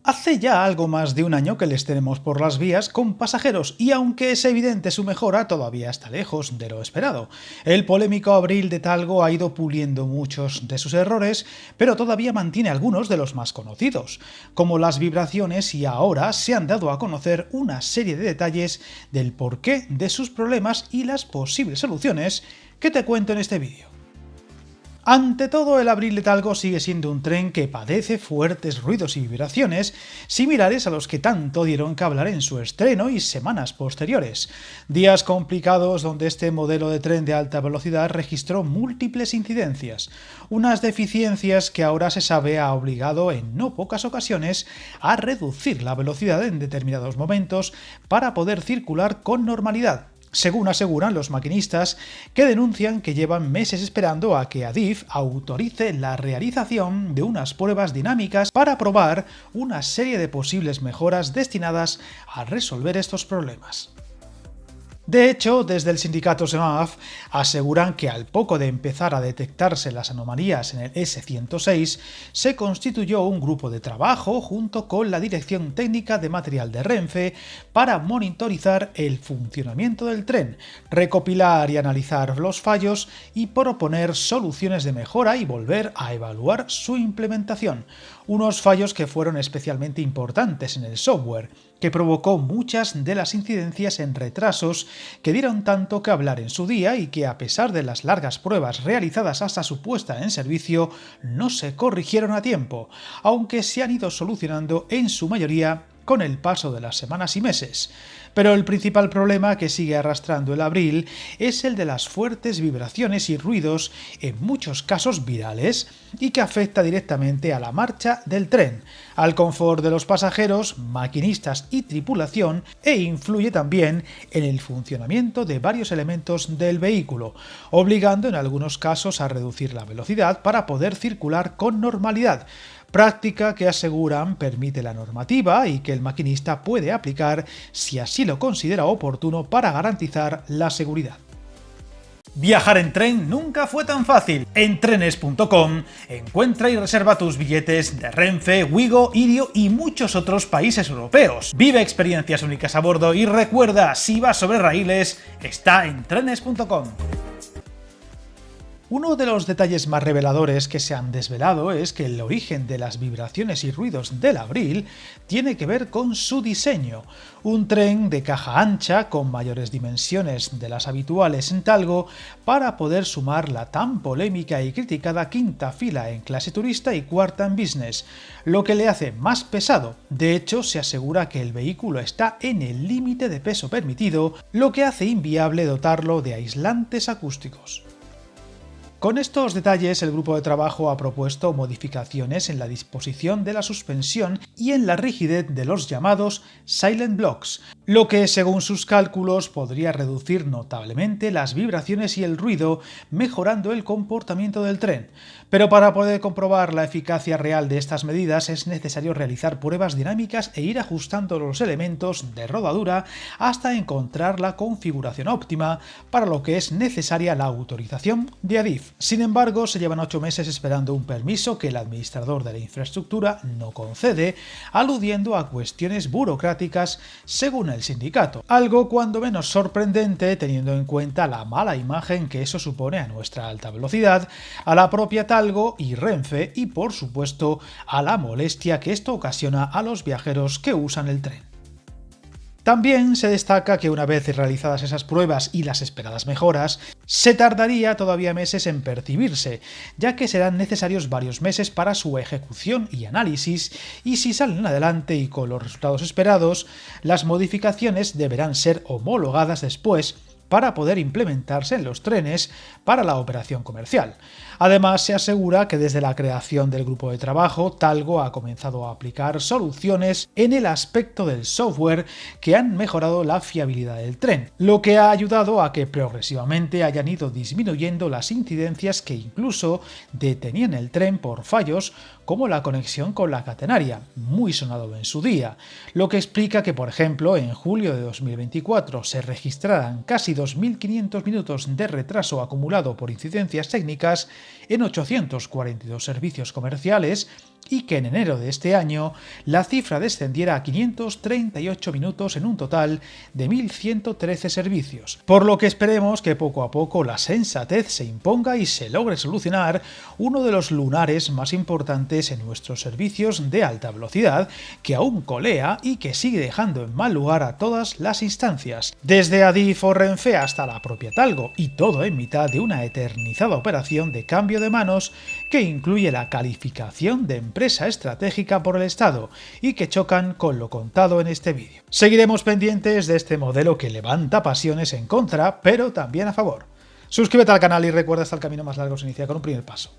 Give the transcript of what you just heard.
Hace ya algo más de un año que les tenemos por las vías con pasajeros y aunque es evidente su mejora, todavía está lejos de lo esperado. El polémico Abril de Talgo ha ido puliendo muchos de sus errores, pero todavía mantiene algunos de los más conocidos, como las vibraciones, y ahora se han dado a conocer una serie de detalles del porqué de sus problemas y las posibles soluciones que te cuento en este vídeo. Ante todo, el Abril de Talgo sigue siendo un tren que padece fuertes ruidos y vibraciones, similares a los que tanto dieron que hablar en su estreno y semanas posteriores. Días complicados donde este modelo de tren de alta velocidad registró múltiples incidencias, unas deficiencias que ahora se sabe ha obligado en no pocas ocasiones a reducir la velocidad en determinados momentos para poder circular con normalidad, según aseguran los maquinistas, que denuncian que llevan meses esperando a que Adif autorice la realización de unas pruebas dinámicas para probar una serie de posibles mejoras destinadas a resolver estos problemas. De hecho, desde el sindicato SEMAF aseguran que al poco de empezar a detectarse las anomalías en el S106, se constituyó un grupo de trabajo junto con la Dirección Técnica de Material de Renfe para monitorizar el funcionamiento del tren, recopilar y analizar los fallos y proponer soluciones de mejora y volver a evaluar su implementación. Unos fallos que fueron especialmente importantes en el software, que provocó muchas de las incidencias en retrasos que dieron tanto que hablar en su día y que, a pesar de las largas pruebas realizadas hasta su puesta en servicio, no se corrigieron a tiempo, aunque se han ido solucionando en su mayoría con el paso de las semanas y meses. Pero el principal problema que sigue arrastrando el Abril es el de las fuertes vibraciones y ruidos, en muchos casos virales, y que afecta directamente a la marcha del tren, al confort de los pasajeros, maquinistas y tripulación, e influye también en el funcionamiento de varios elementos del vehículo, obligando en algunos casos a reducir la velocidad para poder circular con normalidad, práctica que aseguran permite la normativa y que el maquinista puede aplicar si así lo considera oportuno para garantizar la seguridad. Viajar en tren nunca fue tan fácil. En trenes.com encuentra y reserva tus billetes de Renfe, Wigo, Irio y muchos otros países europeos. Vive experiencias únicas a bordo y recuerda, si vas sobre raíles, está en trenes.com. Uno de los detalles más reveladores que se han desvelado es que el origen de las vibraciones y ruidos del Abril tiene que ver con su diseño. Un tren de caja ancha con mayores dimensiones de las habituales en Talgo para poder sumar la tan polémica y criticada quinta fila en clase turista y cuarta en business, lo que le hace más pesado. De hecho, se asegura que el vehículo está en el límite de peso permitido, lo que hace inviable dotarlo de aislantes acústicos. Con estos detalles, el grupo de trabajo ha propuesto modificaciones en la disposición de la suspensión y en la rigidez de los llamados silent blocks, lo que, según sus cálculos, podría reducir notablemente las vibraciones y el ruido, mejorando el comportamiento del tren. Pero para poder comprobar la eficacia real de estas medidas es necesario realizar pruebas dinámicas e ir ajustando los elementos de rodadura hasta encontrar la configuración óptima, para lo que es necesaria la autorización de Adif. Sin embargo, se llevan 8 meses esperando un permiso que el administrador de la infraestructura no concede, aludiendo a cuestiones burocráticas según el sindicato. Algo cuando menos sorprendente teniendo en cuenta la mala imagen que eso supone a nuestra alta velocidad, a la propia Talgo y Renfe y, por supuesto, a la molestia que esto ocasiona a los viajeros que usan el tren. También se destaca que una vez realizadas esas pruebas y las esperadas mejoras, se tardaría todavía meses en percibirse, ya que serán necesarios varios meses para su ejecución y análisis, y si salen adelante y con los resultados esperados, las modificaciones deberán ser homologadas después para poder implementarse en los trenes para la operación comercial. Además, se asegura que desde la creación del grupo de trabajo, Talgo ha comenzado a aplicar soluciones en el aspecto del software que han mejorado la fiabilidad del tren, lo que ha ayudado a que progresivamente hayan ido disminuyendo las incidencias que incluso detenían el tren por fallos como la conexión con la catenaria, muy sonado en su día, lo que explica que, por ejemplo, en julio de 2024 se registraran casi 2.500 minutos de retraso acumulado por incidencias técnicas en 842 servicios comerciales, y que en enero de este año la cifra descendiera a 538 minutos en un total de 1.113 servicios, por lo que esperemos que poco a poco la sensatez se imponga y se logre solucionar uno de los lunares más importantes en nuestros servicios de alta velocidad, que aún colea y que sigue dejando en mal lugar a todas las instancias, desde Adif o Renfe hasta la propia Talgo, y todo en mitad de una eternizada operación de cambio de manos que incluye la calificación de empresa estratégica por el Estado y que chocan con lo contado en este vídeo. Seguiremos pendientes de este modelo que levanta pasiones en contra, pero también a favor. Suscríbete al canal y recuerda, hasta el camino más largo se inicia con un primer paso.